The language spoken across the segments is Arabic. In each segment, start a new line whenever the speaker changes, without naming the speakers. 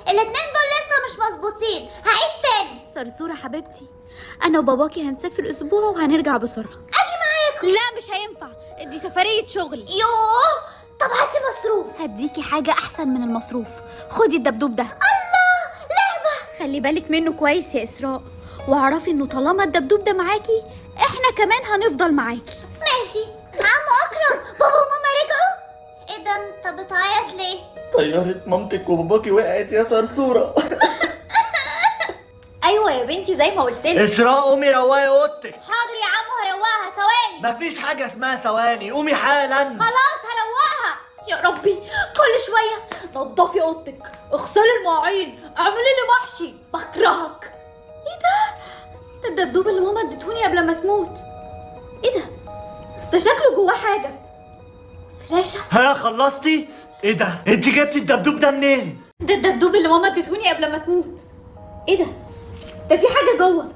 الاتنين دول لسه مش مظبوطين، هعيد تاني.
صرصورة حبيبتي، انا وباباكي هنسافر اسبوع وهنرجع بسرعة.
اجي معاكم؟
لا مش هينفع، دي سفرية شغل.
يوه، طب هاتي مصروف.
هديكي حاجة احسن من المصروف، خدي الدبدوب ده.
الله، لعبة.
خلي بالك منه كويس يا اسراء، واعرفي انه طالما الدبدوب ده معاكي احنا كمان هنفضل معاكي.
ماشي. عمو اكرم، بابا وماما رجعوا؟ ايه ده، انت بتعيط ليه؟
طيارة مامتك وباباكي وقعت يا صرصورة.
ايوه يا بنتي زي ما قلتلك.
اسراء قومي روقي اوضتك.
حاضر يا عمو، هروقها ثواني.
مفيش حاجة اسمها ثواني، قومي حالا.
خلاص هروقها.
يا ربي، كل شوية نضفي اوضتك، اغسلي المواعين، اعملي لي محشي، بكرهك. ايه ده الدبدوب اللي ماما ادتهوني قبل ما تموت. ايه ده شكله جواه حاجة. فلاشة.
ها خلصتي؟ ايه ده؟ انت جبتي الدبدوب ده منين؟
ده الدبدوب اللي ماما ادتهوني قبل ما تموت. ايه ده في حاجة جوه.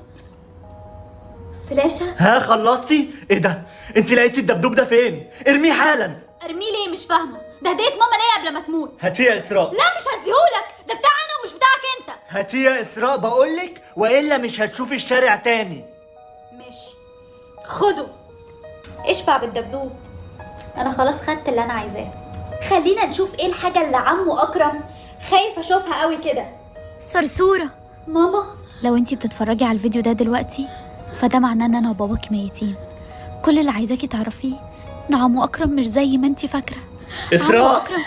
فلاشة.
ها خلصتي؟ ايه ده؟ انت لقيتي الدبدوب ده فين؟ ارميه حالا.
ارميه ليه؟ مش فاهمة. ده هدية ماما ليا قبل ما تموت.
هاتيه يا اسراء.
لا مش هديهولك، ده بتاعي انا ومش بتاعك انت.
هاتيه يا اسراء بقولك، والا مش هتشوفي الشارع تاني.
ماشي، خده اشبع بالدبدوب. انا خلاص خدت اللي انا عايزاه. خلينا نشوف ايه الحاجة اللي عمو اكرم خايف اشوفها قوي كده. صرصورة. ماما، لو انتي بتتفرجي على الفيديو ده دلوقتي فده معناه ان انا وباباكي ميتين. كل اللي عايزاكي تعرفيه ان عمو اكرم مش زي ما انتي فاكرة.
اسراء.
عمو اكرم